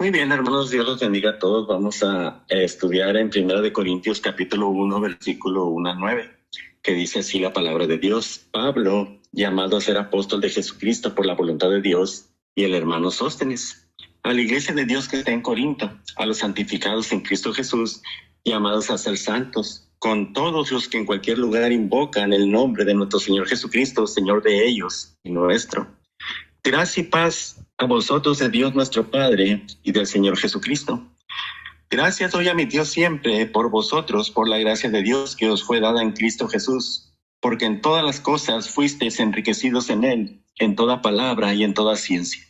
Muy bien, hermanos, Dios los bendiga a todos. Vamos a estudiar en 1 Corintios capítulo 1, versículo 1 al 9, que dice así la palabra de Dios. Pablo, llamado a ser apóstol de Jesucristo por la voluntad de Dios, y el hermano Sóstenes, a la iglesia de Dios que está en Corinto, a los santificados en Cristo Jesús, llamados a ser santos, con todos los que en cualquier lugar invocan el nombre de nuestro Señor Jesucristo, Señor de ellos y nuestro. Gracia y paz a vosotros de Dios nuestro Padre y del Señor Jesucristo. Gracias doy a mi Dios siempre por vosotros, por la gracia de Dios que os fue dada en Cristo Jesús, porque en todas las cosas fuisteis enriquecidos en Él, en toda palabra y en toda ciencia.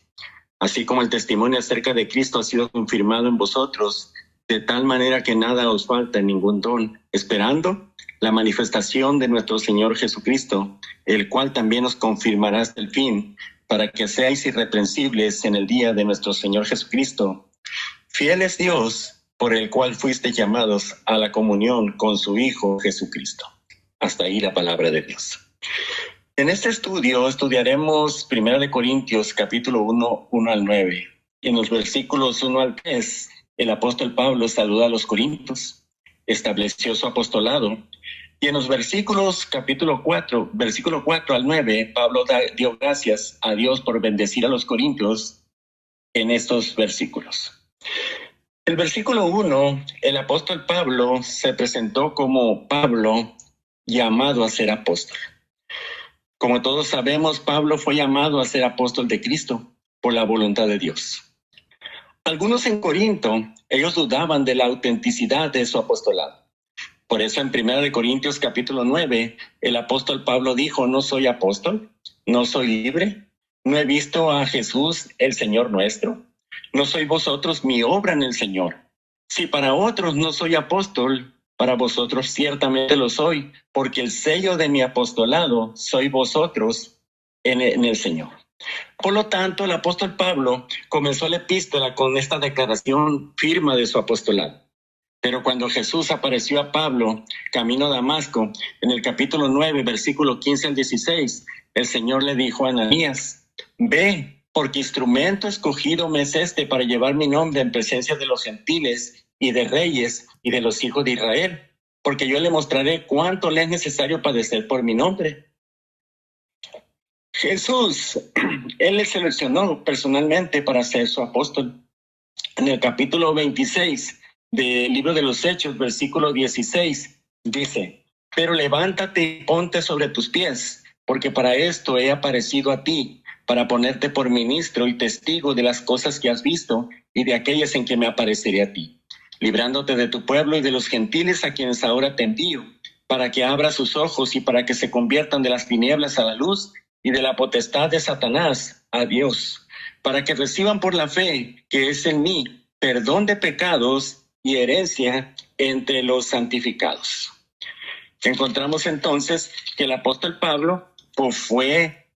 Así como el testimonio acerca de Cristo ha sido confirmado en vosotros, de tal manera que nada os falta en ningún don, esperando la manifestación de nuestro Señor Jesucristo, el cual también os confirmará hasta el fin, para que seáis irreprensibles en el día de nuestro Señor Jesucristo. Fiel es Dios, por el cual fuisteis llamados a la comunión con su Hijo Jesucristo. Hasta ahí la palabra de Dios. En este estudio estudiaremos 1 Corintios capítulo 1, 1 al 9. Y en los versículos 1 al 3, el apóstol Pablo saluda a los corintios, estableció su apostolado. Y en los versículos capítulo 4, versículo 4 al 9, Pablo dio gracias a Dios por bendecir a los corintios en estos versículos. El versículo 1, el apóstol Pablo se presentó como Pablo, llamado a ser apóstol. Como todos sabemos, Pablo fue llamado a ser apóstol de Cristo por la voluntad de Dios. Algunos en Corinto, ellos dudaban de la autenticidad de su apostolado. Por eso en 1 Corintios capítulo 9, el apóstol Pablo dijo, no soy apóstol, no soy libre, no he visto a Jesús, el Señor nuestro, no soy vosotros mi obra en el Señor. Si para otros no soy apóstol, para vosotros ciertamente lo soy, porque el sello de mi apostolado soy vosotros en el Señor. Por lo tanto, el apóstol Pablo comenzó la epístola con esta declaración firme de su apostolado. Pero cuando Jesús apareció a Pablo, camino a Damasco, en el capítulo 9, versículo 15 al 16, el Señor le dijo a Ananías, ve, porque instrumento escogido me es este para llevar mi nombre en presencia de los gentiles y de reyes y de los hijos de Israel, porque yo le mostraré cuánto le es necesario padecer por mi nombre. Jesús, Él le seleccionó personalmente para ser su apóstol. En el capítulo 26 del libro de los Hechos, versículo 16, dice, pero levántate y ponte sobre tus pies, porque para esto he aparecido a ti, para ponerte por ministro y testigo de las cosas que has visto y de aquellas en que me apareceré a ti, librándote de tu pueblo y de los gentiles a quienes ahora te envío, para que abra sus ojos y para que se conviertan de las tinieblas a la luz y de la potestad de Satanás a Dios, para que reciban por la fe que es en mí perdón de pecados y herencia entre los santificados. Encontramos entonces que el apóstol Pablo fue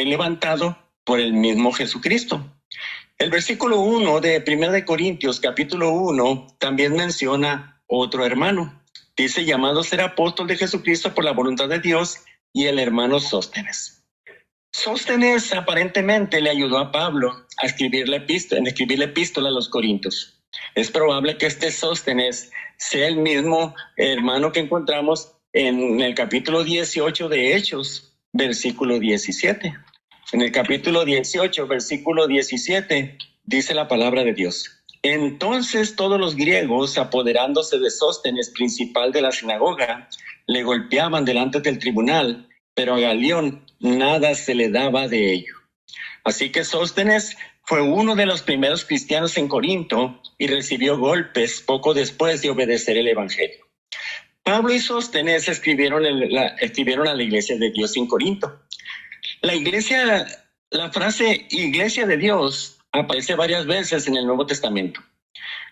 levantado por el mismo Jesucristo. El versículo 1 de 1 Corintios capítulo 1 también menciona otro hermano. Dice, llamado a ser apóstol de Jesucristo por la voluntad de Dios, y el hermano Sóstenes. Sóstenes aparentemente le ayudó a Pablo a escribir la epístola a los corintios. Es probable que este Sóstenes sea el mismo hermano que encontramos en el capítulo 18 de Hechos, versículo 17. En el capítulo 18, versículo 17, dice la palabra de Dios. Entonces todos los griegos, apoderándose de Sóstenes, principal de la sinagoga, le golpeaban delante del tribunal, pero a Galión nada se le daba de ello. Así que Sóstenes fue uno de los primeros cristianos en Corinto y recibió golpes poco después de obedecer el evangelio. Pablo y Sóstenes escribieron a la iglesia de Dios en Corinto. La frase iglesia de Dios aparece varias veces en el Nuevo Testamento.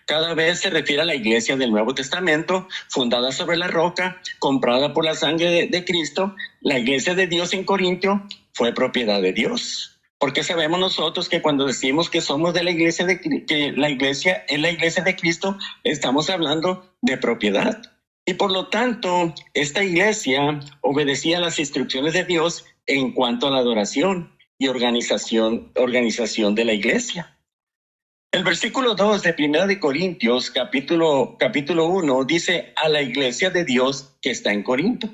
Cada vez se refiere a la iglesia del Nuevo Testamento, fundada sobre la roca, comprada por la sangre de Cristo. La iglesia de Dios en Corinto fue propiedad de Dios. Porque sabemos nosotros que cuando decimos que somos de la iglesia que la iglesia es la iglesia de Cristo, estamos hablando de propiedad. Y por lo tanto, esta iglesia obedecía las instrucciones de Dios en cuanto a la adoración y organización de la iglesia. El versículo 2 de Primera de Corintios, capítulo 1, dice a la iglesia de Dios que está en Corinto,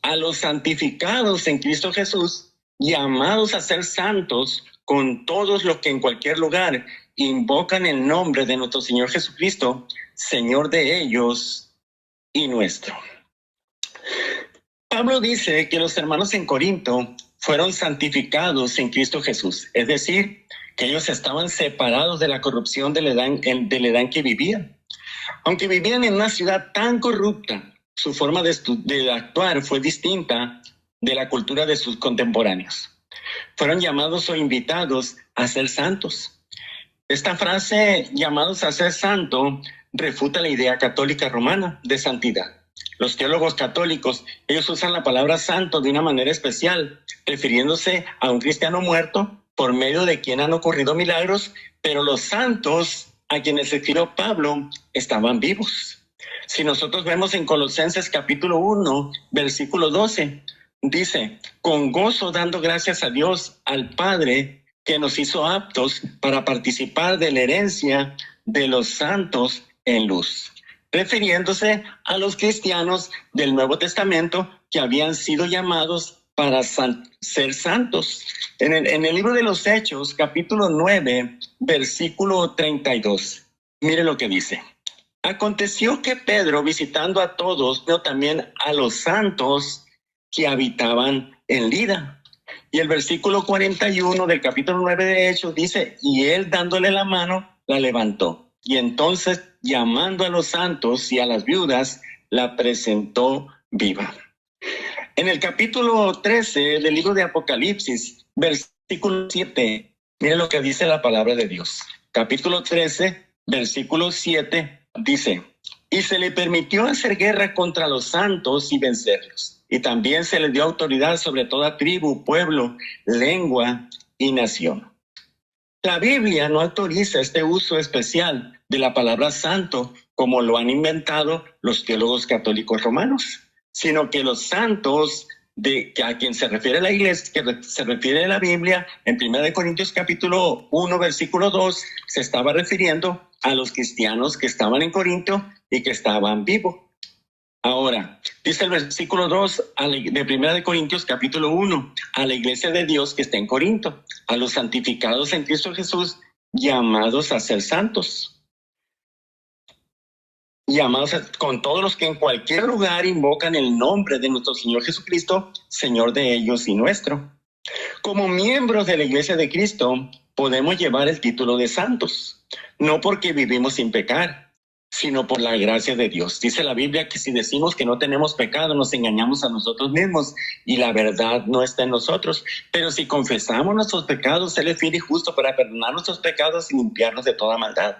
a los santificados en Cristo Jesús, llamados a ser santos, con todos los que en cualquier lugar invocan el nombre de nuestro Señor Jesucristo, Señor de ellos y nuestro. Pablo dice que los hermanos en Corinto fueron santificados en Cristo Jesús, es decir, que ellos estaban separados de la corrupción del edad en que vivían. Aunque vivían en una ciudad tan corrupta, su forma de actuar fue distinta de la cultura de sus contemporáneos. Fueron llamados o invitados a ser santos. Esta frase, llamados a ser santo, refuta la idea católica romana de santidad. Los teólogos católicos, ellos usan la palabra santo de una manera especial, refiriéndose a un cristiano muerto por medio de quien han ocurrido milagros, pero los santos a quienes se refirió Pablo estaban vivos. Si nosotros vemos en Colosenses capítulo 1, versículo 12, dice, con gozo dando gracias a Dios, al Padre, que nos hizo aptos para participar de la herencia de los santos en luz, refiriéndose a los cristianos del Nuevo Testamento que habían sido llamados para ser santos. En el libro de los Hechos, capítulo 9, versículo 32, mire lo que dice. Aconteció que Pedro, visitando a todos, vio también a los santos que habitaban en Lida. Y el versículo 41 del capítulo 9 de Hechos dice, y él dándole la mano, la levantó. Y entonces, llamando a los santos y a las viudas, la presentó viva. En el capítulo 13 del libro de Apocalipsis, versículo 7, mire lo que dice la palabra de Dios. Capítulo 13, versículo 7, dice, y se le permitió hacer guerra contra los santos y vencerlos. Y también se le dio autoridad sobre toda tribu, pueblo, lengua y nación. La Biblia no autoriza este uso especial de la palabra santo como lo han inventado los teólogos católicos romanos, sino que los santos a quien se refiere la iglesia, que se refiere a la Biblia, en 1 Corintios capítulo 1, versículo 2, se estaba refiriendo a los cristianos que estaban en Corinto y que estaban vivos. Ahora, dice el versículo 2 de 1 Corintios capítulo 1, a la iglesia de Dios que está en Corinto, a los santificados en Cristo Jesús, llamados a ser santos. Llamados con todos los que en cualquier lugar invocan el nombre de nuestro Señor Jesucristo, Señor de ellos y nuestro. Como miembros de la Iglesia de Cristo, podemos llevar el título de santos, no porque vivimos sin pecar, sino por la gracia de Dios. Dice la Biblia que si decimos que no tenemos pecado, nos engañamos a nosotros mismos y la verdad no está en nosotros. Pero si confesamos nuestros pecados, Él es fiel y justo para perdonar nuestros pecados y limpiarnos de toda maldad.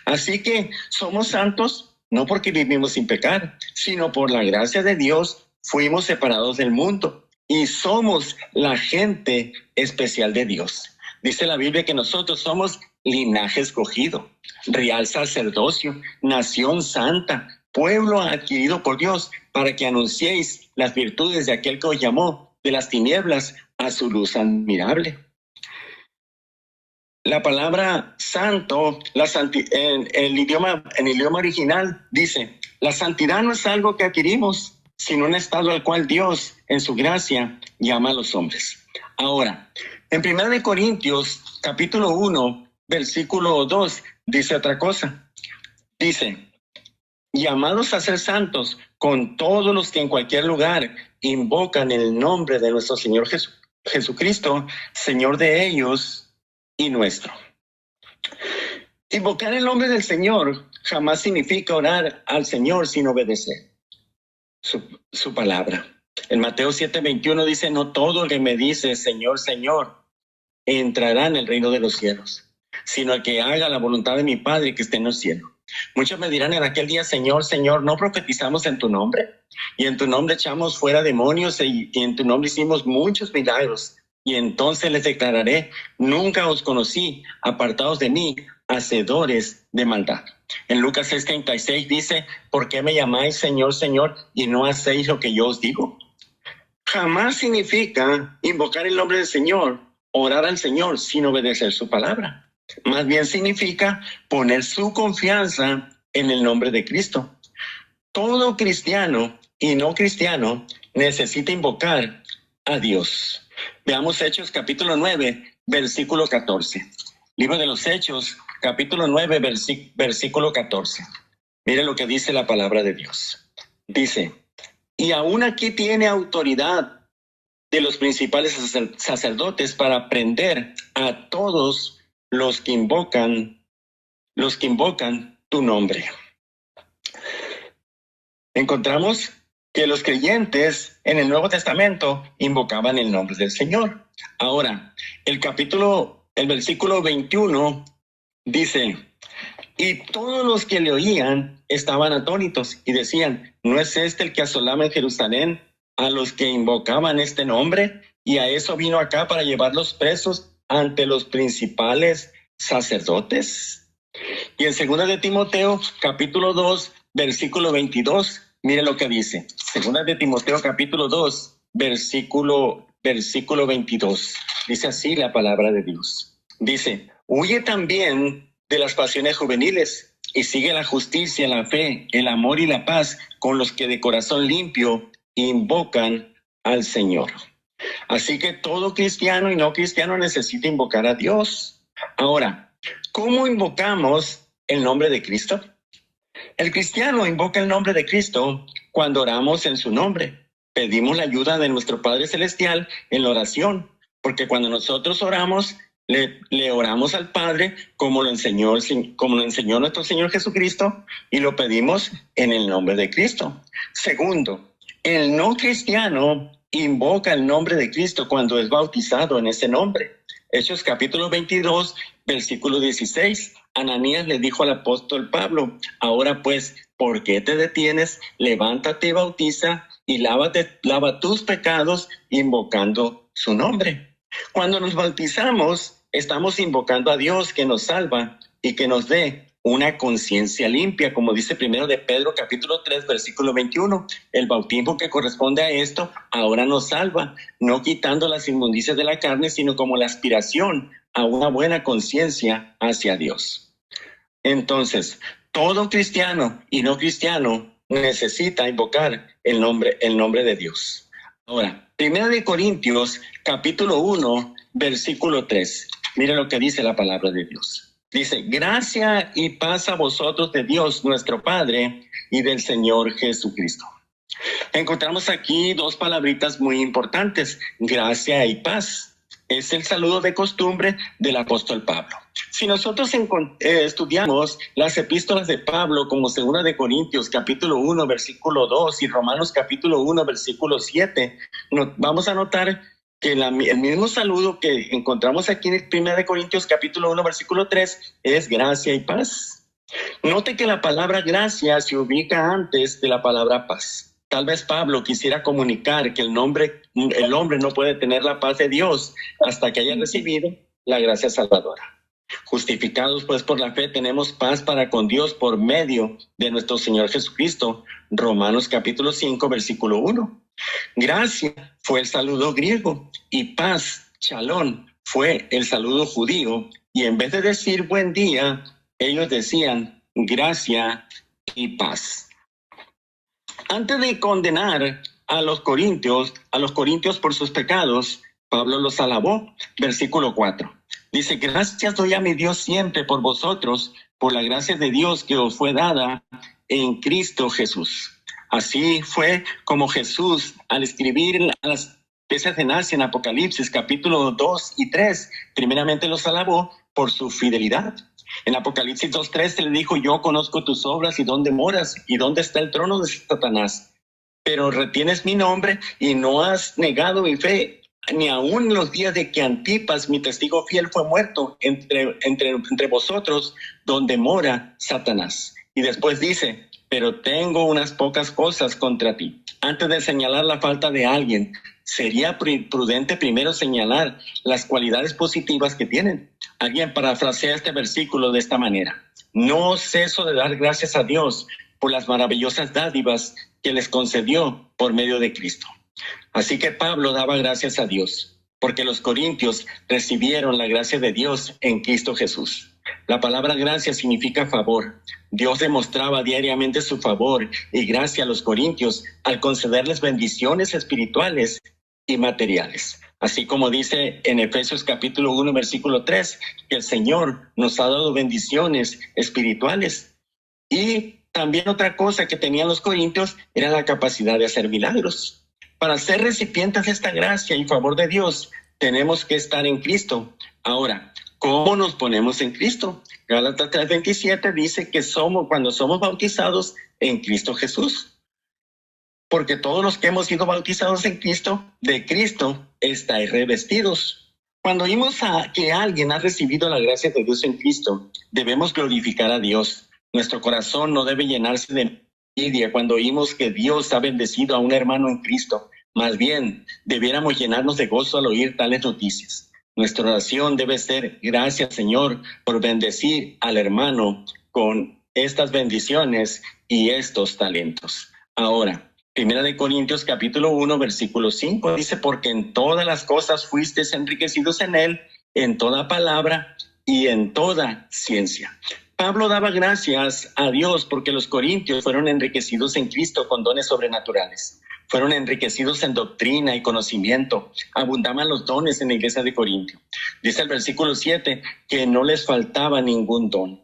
Así que somos santos no porque vivimos sin pecar, sino por la gracia de Dios fuimos separados del mundo y somos la gente especial de Dios. Dice la Biblia que nosotros somos linaje escogido, real sacerdocio, nación santa, pueblo adquirido por Dios, para que anunciéis las virtudes de aquel que os llamó de las tinieblas a su luz admirable. La palabra santo, en el idioma original dice, la santidad no es algo que adquirimos, sino un estado al cual Dios, en su gracia, llama a los hombres. Ahora, en 1 Corintios, capítulo 1, versículo 2, dice otra cosa. Dice, llamados a ser santos con todos los que en cualquier lugar invocan el nombre de nuestro Señor Jesucristo, Señor de ellos y nuestro. Invocar el nombre del Señor jamás significa orar al Señor sin obedecer su palabra. En Mateo 7:21 dice, no todo el que me dice Señor, Señor, entrará en el reino de los cielos, sino el que haga la voluntad de mi Padre que esté en los cielos. Muchos me dirán en aquel día, Señor, Señor, ¿no profetizamos en tu nombre? Y en tu nombre echamos fuera demonios y en tu nombre hicimos muchos milagros. Y entonces les declararé, nunca os conocí, apartados de mí, hacedores de maldad. En Lucas 6:36 dice, ¿por qué me llamáis Señor, Señor, y no hacéis lo que yo os digo? Jamás significa invocar el nombre del Señor, orar al Señor sin obedecer su palabra. Más bien significa poner su confianza en el nombre de Cristo. Todo cristiano y no cristiano necesita invocar a Dios. Veamos Hechos capítulo 9, versículo 14. Libro de los Hechos, capítulo 9, versículo 14. Mire lo que dice la palabra de Dios. Dice, y aún aquí tiene autoridad de los principales sacerdotes para prender a todos los que invocan tu nombre. Encontramos que los creyentes en el Nuevo Testamento invocaban el nombre del Señor. Ahora, el versículo 21 dice, y todos los que le oían estaban atónitos y decían, ¿no es este el que asolaba en Jerusalén a los que invocaban este nombre? Y a eso vino acá para llevarlos presos ante los principales sacerdotes. Y en 2 de Timoteo, capítulo 2, versículo 22, mire lo que dice. 2 de Timoteo, capítulo 2, versículo 22. Dice así la palabra de Dios. Dice, huye también de las pasiones juveniles y sigue la justicia, la fe, el amor y la paz con los que de corazón limpio invocan al Señor. Así que todo cristiano y no cristiano necesita invocar a Dios. Ahora, ¿cómo invocamos el nombre de Cristo? El cristiano invoca el nombre de Cristo cuando oramos en su nombre. Pedimos la ayuda de nuestro Padre Celestial en la oración, porque cuando nosotros oramos, le oramos al Padre como lo enseñó nuestro Señor Jesucristo, y lo pedimos en el nombre de Cristo. Segundo, el no cristiano invoca el nombre de Cristo cuando es bautizado en ese nombre. Hechos capítulo 22, versículo 16. Ananías le dijo al apóstol Pablo, ahora pues, ¿por qué te detienes? Levántate y bautiza y lava tus pecados invocando su nombre. Cuando nos bautizamos, estamos invocando a Dios que nos salva y que nos dé una conciencia limpia, como dice primero de Pedro capítulo 3, versículo 21. El bautismo que corresponde a esto ahora nos salva, no quitando las inmundicias de la carne, sino como la aspiración a una buena conciencia hacia Dios. Entonces, todo cristiano y no cristiano necesita invocar el nombre de Dios. Ahora, 1 de Corintios capítulo 1, versículo 3. Mire lo que dice la palabra de Dios. Dice, gracia y paz a vosotros de Dios nuestro Padre y del Señor Jesucristo. Encontramos aquí dos palabritas muy importantes, gracia y paz. Es el saludo de costumbre del apóstol Pablo. Si nosotros estudiamos las epístolas de Pablo como 2 de Corintios capítulo 1 versículo 2 y Romanos capítulo 1 versículo 7, vamos a notar que el mismo saludo que encontramos aquí en 1 de Corintios capítulo 1 versículo 3 es gracia y paz. Note que la palabra gracia se ubica antes de la palabra paz. Tal vez Pablo quisiera comunicar que el hombre no puede tener la paz de Dios hasta que haya recibido la gracia salvadora. Justificados pues por la fe tenemos paz para con Dios por medio de nuestro Señor Jesucristo. Romanos capítulo 5 versículo 1. Gracia fue el saludo griego y paz, shalom, fue el saludo judío, y en vez de decir buen día, ellos decían gracia y paz. Antes de condenar a los corintios por sus pecados, Pablo los alabó. Versículo 4. Dice, gracias doy a mi Dios siempre por vosotros, por la gracia de Dios que os fue dada en Cristo Jesús. Así fue como Jesús, al escribir a las iglesias en Asia en Apocalipsis capítulo 2 y 3, primeramente los alabó por su fidelidad. En Apocalipsis 2:3 le dijo, yo conozco tus obras y dónde moras y dónde está el trono de Satanás. Pero retienes mi nombre y no has negado mi fe, ni aun en los días de que Antipas, mi testigo fiel, fue muerto entre vosotros, donde mora Satanás. Y después dice, pero tengo unas pocas cosas contra ti. Antes de señalar la falta de alguien, sería prudente primero señalar las cualidades positivas que tienen. Alguien parafrasea este versículo de esta manera: no ceso de dar gracias a Dios por las maravillosas dádivas que les concedió por medio de Cristo. Así que Pablo daba gracias a Dios porque los corintios recibieron la gracia de Dios en Cristo Jesús. La palabra gracia significa favor. Dios demostraba diariamente su favor y gracia a los corintios al concederles bendiciones espirituales y materiales. Así como dice en Efesios capítulo 1, versículo 3, que el Señor nos ha dado bendiciones espirituales. Y también otra cosa que tenían los corintios era la capacidad de hacer milagros. Para ser recipientes de esta gracia y favor de Dios, tenemos que estar en Cristo. Ahora, ¿cómo nos ponemos en Cristo? Gálatas 3:27 dice que cuando somos bautizados en Cristo Jesús. Porque todos los que hemos sido bautizados en Cristo, de Cristo estáis revestidos. Cuando oímos que alguien ha recibido la gracia de Dios en Cristo, debemos glorificar a Dios. Nuestro corazón no debe llenarse de envidia cuando oímos que Dios ha bendecido a un hermano en Cristo. Más bien, debiéramos llenarnos de gozo al oír tales noticias. Nuestra oración debe ser: gracias, Señor, por bendecir al hermano con estas bendiciones y estos talentos. Ahora, Primera de Corintios capítulo 1, versículo 5 dice: porque en todas las cosas fuisteis enriquecidos en él, en toda palabra y en toda ciencia. Pablo daba gracias a Dios porque los corintios fueron enriquecidos en Cristo con dones sobrenaturales. Fueron enriquecidos en doctrina y conocimiento. Abundaban los dones en la iglesia de Corintio. Dice el versículo 7 que no les faltaba ningún don.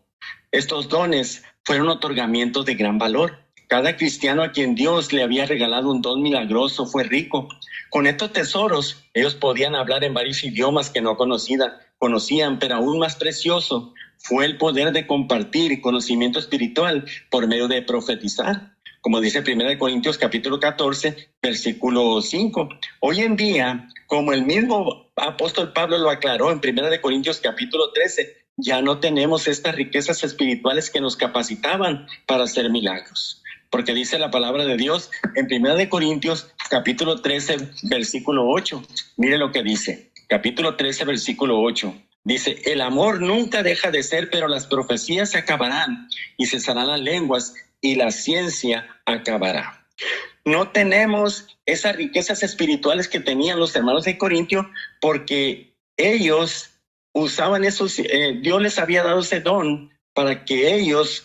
Estos dones fueron otorgamientos de gran valor. Cada cristiano a quien Dios le había regalado un don milagroso fue rico. Con estos tesoros, ellos podían hablar en varios idiomas que no conocían, pero aún más precioso fue el poder de compartir conocimiento espiritual por medio de profetizar. Como dice 1 Corintios capítulo 14, versículo 5. Hoy en día, como el mismo apóstol Pablo lo aclaró en 1 Corintios capítulo 13, ya no tenemos estas riquezas espirituales que nos capacitaban para hacer milagros. Porque dice la palabra de Dios en 1 Corintios capítulo 13, versículo 8. Mire lo que dice, capítulo 13, versículo 8. Dice: el amor nunca deja de ser, pero las profecías se acabarán y cesarán las lenguas y la ciencia acabará. No tenemos esas riquezas espirituales que tenían los hermanos de Corintio porque ellos usaban esos, Dios les había dado ese don para que ellos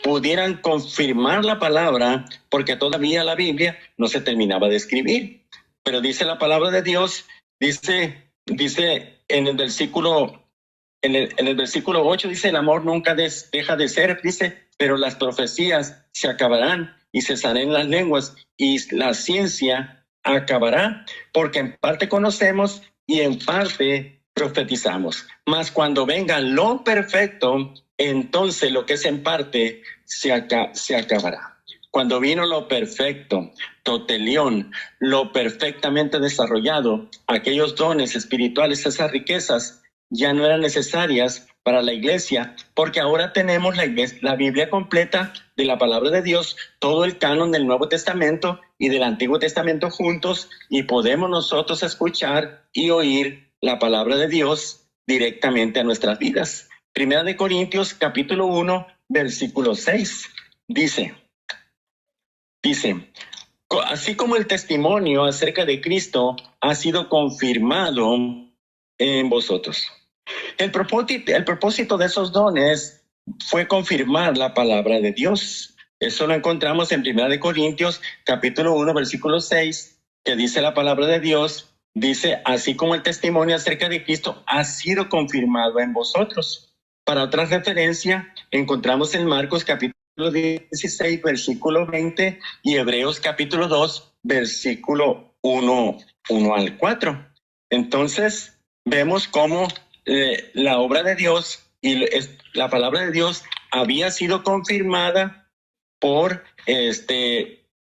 pudieran confirmar la palabra, porque todavía la Biblia no se terminaba de escribir. Pero dice la palabra de Dios, dice en el versículo 8, dice: el amor nunca deja de ser, dice, pero las profecías se acabarán y cesarán las lenguas y la ciencia acabará, porque en parte conocemos y en parte profetizamos. Mas cuando venga lo perfecto, entonces lo que es en parte se acabará. Cuando vino lo perfecto, totelión, lo perfectamente desarrollado, aquellos dones espirituales, esas riquezas, ya no eran necesarias para la iglesia, porque ahora tenemos la Biblia completa de la palabra de Dios, todo el canon del Nuevo Testamento y del Antiguo Testamento juntos, y podemos nosotros escuchar y oír la palabra de Dios directamente a nuestras vidas. Primera de Corintios capítulo 1, versículo 6, dice, así como el testimonio acerca de Cristo ha sido confirmado en vosotros. El propósito de esos dones fue confirmar la palabra de Dios. Eso lo encontramos en 1 Corintios capítulo 1, versículo 6, que dice la palabra de Dios, dice: así como el testimonio acerca de Cristo ha sido confirmado en vosotros. Para otra referencia, encontramos en Marcos capítulo 16, versículo 20 y Hebreos capítulo 2, versículo 1 al 4. Entonces, vemos cómo la obra de Dios y la palabra de Dios había sido confirmada por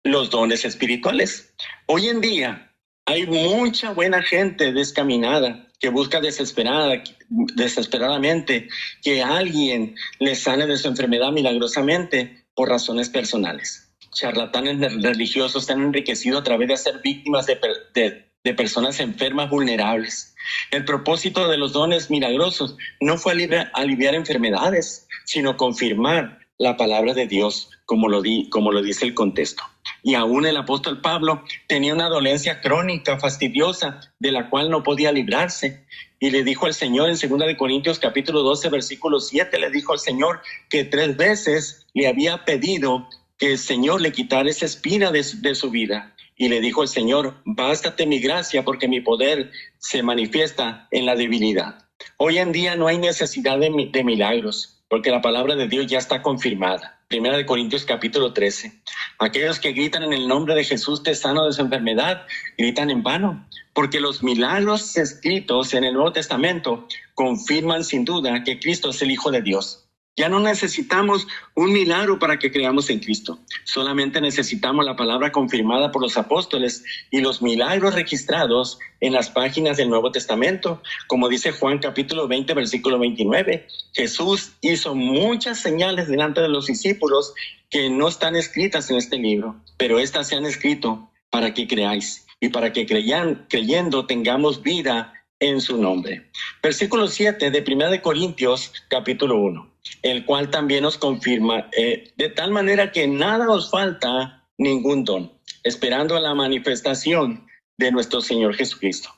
los dones espirituales. Hoy en día hay mucha buena gente descaminada que busca desesperadamente que alguien le sane de su enfermedad milagrosamente por razones personales. Charlatanes religiosos se han enriquecido a través de ser víctimas de personas enfermas vulnerables. El propósito de los dones milagrosos no fue aliviar enfermedades, sino confirmar la palabra de Dios, como lo dice el contexto. Y aún el apóstol Pablo tenía una dolencia crónica, fastidiosa, de la cual no podía librarse. Y le dijo al Señor en 2 Corintios capítulo 12, versículo 7, le dijo al Señor que 3 veces le había pedido que el Señor le quitara esa espina de su vida. Y le dijo el Señor, bástate mi gracia porque mi poder se manifiesta en la debilidad. Hoy en día no hay necesidad de milagros, porque la palabra de Dios ya está confirmada. 1 Corintios capítulo 13. Aquellos que gritan en el nombre de Jesús te sano de su enfermedad, gritan en vano, porque los milagros escritos en el Nuevo Testamento confirman sin duda que Cristo es el Hijo de Dios. Ya no necesitamos un milagro para que creamos en Cristo. Solamente necesitamos la palabra confirmada por los apóstoles y los milagros registrados en las páginas del Nuevo Testamento. Como dice Juan capítulo 20, versículo 29, Jesús hizo muchas señales delante de los discípulos que no están escritas en este libro, pero estas se han escrito para que creáis y para que creyendo tengamos vida en su nombre. Versículo 7 de 1 Corintios capítulo 1. El cual también nos confirma, de tal manera que nada os falta ningún don, esperando a la manifestación de nuestro Señor Jesucristo.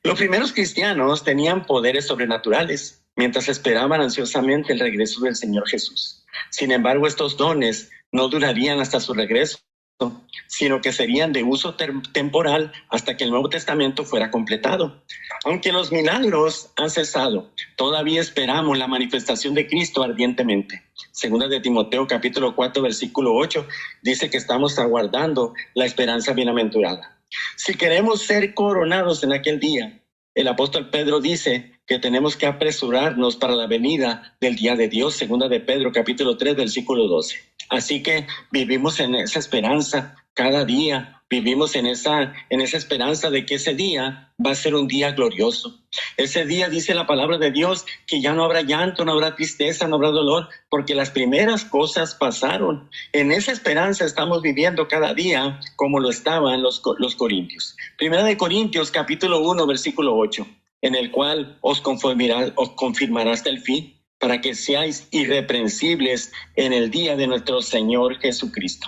Los primeros cristianos tenían poderes sobrenaturales, mientras esperaban ansiosamente el regreso del Señor Jesús. Sin embargo, estos dones no durarían hasta su regreso, sino que serían de uso temporal hasta que el Nuevo Testamento fuera completado. Aunque los milagros han cesado, todavía esperamos la manifestación de Cristo ardientemente. Segunda de Timoteo capítulo 4 versículo 8 dice que estamos aguardando la esperanza bienaventurada. Si queremos ser coronados en aquel día, el apóstol Pedro dice que tenemos que apresurarnos para la venida del día de Dios. Segunda de Pedro capítulo 3 versículo 12. Así que vivimos en esa esperanza cada día, vivimos en esa esperanza de que ese día va a ser un día glorioso. Ese día dice la palabra de Dios que ya no habrá llanto, no habrá tristeza, no habrá dolor, porque las primeras cosas pasaron. En esa esperanza estamos viviendo cada día como lo estaban los corintios. 1 Corintios capítulo 1 versículo 8, en el cual os confirmará hasta el fin, para que seáis irreprensibles en el día de nuestro Señor Jesucristo.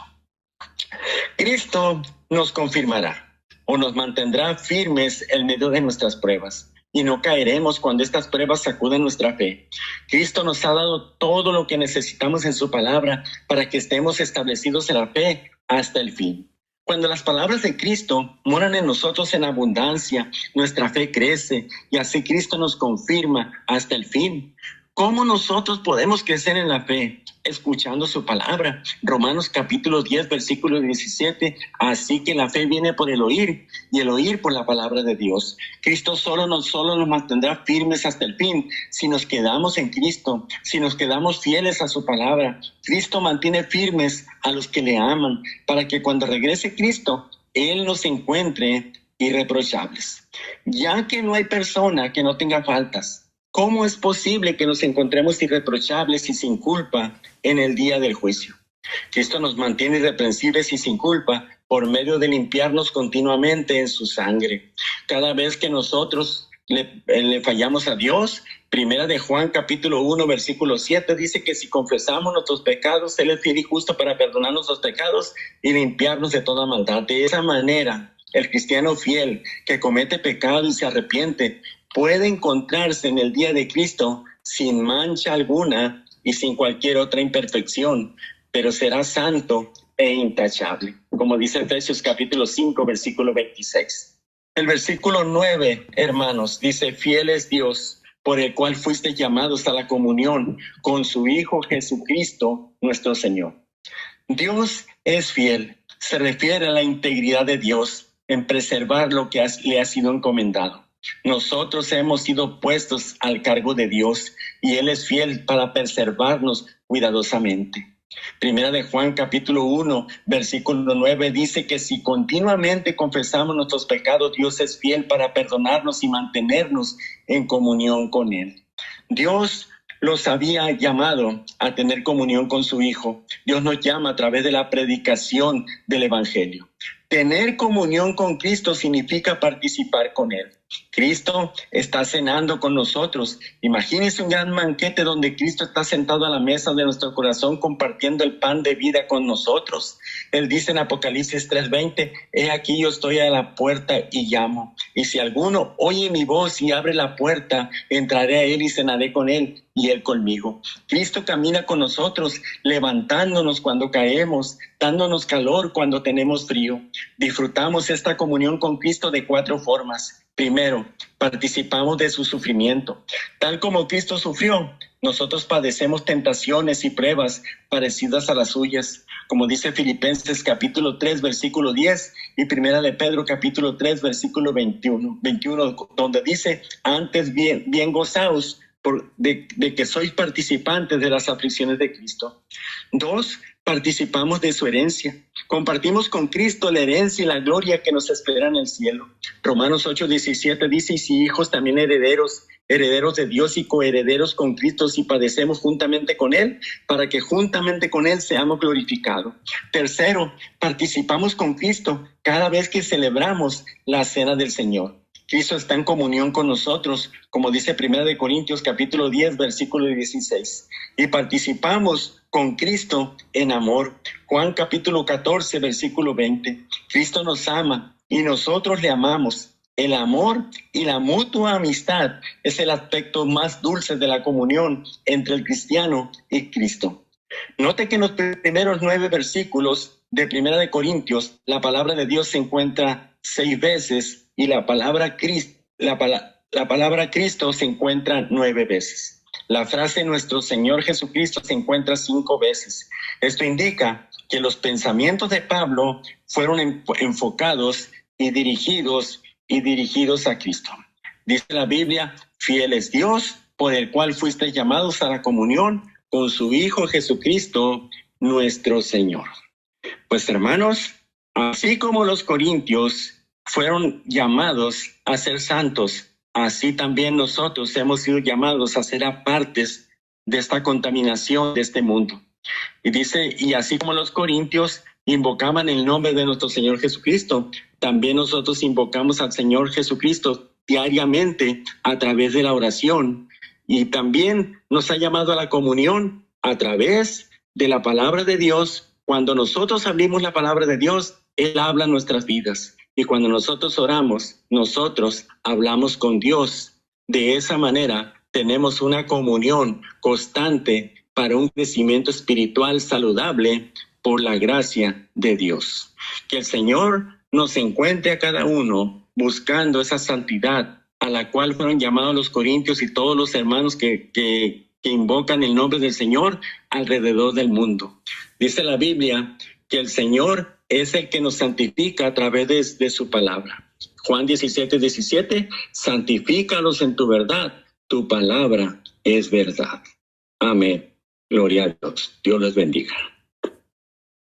Cristo nos confirmará o nos mantendrá firmes en medio de nuestras pruebas y no caeremos cuando estas pruebas sacuden nuestra fe. Cristo nos ha dado todo lo que necesitamos en su palabra para que estemos establecidos en la fe hasta el fin. Cuando las palabras de Cristo moran en nosotros en abundancia, nuestra fe crece y así Cristo nos confirma hasta el fin. ¿Cómo nosotros podemos crecer en la fe? Escuchando su palabra. Romanos capítulo 10, versículo 17. Así que la fe viene por el oír y el oír por la palabra de Dios. Cristo solo nos mantendrá firmes hasta el fin si nos quedamos en Cristo, si nos quedamos fieles a su palabra. Cristo mantiene firmes a los que le aman para que cuando regrese Cristo, Él nos encuentre irreprochables. Ya que no hay persona que no tenga faltas, ¿cómo es posible que nos encontremos irreprochables y sin culpa en el día del juicio? Cristo nos mantiene irreprensibles y sin culpa por medio de limpiarnos continuamente en su sangre. Cada vez que nosotros le fallamos a Dios, 1 de Juan capítulo 1 versículo 7 dice que si confesamos nuestros pecados, Él es fiel y justo para perdonarnos los pecados y limpiarnos de toda maldad. De esa manera, el cristiano fiel que comete pecado y se arrepiente puede encontrarse en el día de Cristo sin mancha alguna y sin cualquier otra imperfección, pero será santo e intachable, como dice Efesios capítulo 5, versículo 26. El versículo 9, hermanos, dice, fiel es Dios, por el cual fuiste llamados a la comunión con su Hijo Jesucristo, nuestro Señor. Dios es fiel, se refiere a la integridad de Dios en preservar lo que le ha sido encomendado. Nosotros hemos sido puestos al cargo de Dios y Él es fiel para preservarnos cuidadosamente. Primera de Juan capítulo 1 versículo 9 dice que si continuamente confesamos nuestros pecados, Dios es fiel para perdonarnos y mantenernos en comunión con Él. Dios los había llamado a tener comunión con su Hijo. Dios nos llama a través de la predicación del Evangelio. Tener comunión con Cristo significa participar con Él. Cristo está cenando con nosotros. Imagínense un gran banquete donde Cristo está sentado a la mesa de nuestro corazón compartiendo el pan de vida con nosotros. Él dice en Apocalipsis 3:20, he aquí yo estoy a la puerta y llamo. Y si alguno oye mi voz y abre la puerta, entraré a Él y cenaré con Él y Él conmigo. Cristo camina con nosotros, levantándonos cuando caemos, dándonos calor cuando tenemos frío. Disfrutamos esta comunión con Cristo de 4 formas. Primero, participamos de su sufrimiento. Tal como Cristo sufrió, nosotros padecemos tentaciones y pruebas parecidas a las suyas. Como dice Filipenses capítulo 3, versículo 10 y Primera de Pedro capítulo 3, versículo 21, donde dice, antes bien gozaos de que sois participantes de las aflicciones de Cristo. 2, participamos de su herencia. Compartimos con Cristo la herencia y la gloria que nos espera en el cielo. Romanos 8:17 dice, y si hijos también herederos de Dios y coherederos con Cristo si padecemos juntamente con Él, para que juntamente con Él seamos glorificados. Tercero, participamos con Cristo cada vez que celebramos la cena del Señor. Cristo está en comunión con nosotros, como dice 1 Corintios capítulo 10, versículo 16. Y participamos con Cristo en amor. Juan capítulo 14, versículo 20. Cristo nos ama y nosotros le amamos. El amor y la mutua amistad es el aspecto más dulce de la comunión entre el cristiano y Cristo. Note que en los primeros 9 versículos de 1 Corintios, la palabra de Dios se encuentra 6 veces y la palabra Cristo se encuentra 9 veces. La frase nuestro Señor Jesucristo se encuentra 5 veces. Esto indica que los pensamientos de Pablo fueron enfocados y dirigidos a Cristo. Dice la Biblia, fiel es Dios, por el cual fuisteis llamados a la comunión con su Hijo Jesucristo, nuestro Señor. Pues hermanos, así como los corintios fueron llamados a ser santos, así también nosotros hemos sido llamados a ser apartes de esta contaminación de este mundo. Y dice, y así como los corintios invocaban el nombre de nuestro Señor Jesucristo, también nosotros invocamos al Señor Jesucristo diariamente a través de la oración. Y también nos ha llamado a la comunión a través de la palabra de Dios. Cuando nosotros abrimos la palabra de Dios, Él habla en nuestras vidas. Y cuando nosotros oramos, nosotros hablamos con Dios. De esa manera tenemos una comunión constante para un crecimiento espiritual saludable por la gracia de Dios. Que el Señor nos encuentre a cada uno buscando esa santidad a la cual fueron llamados los corintios y todos los hermanos que invocan el nombre del Señor alrededor del mundo. Dice la Biblia que el Señor es el que nos santifica a través de su palabra. Juan 17:17, santifícalos en tu verdad, tu palabra es verdad. Amén. Gloria a Dios. Dios les bendiga.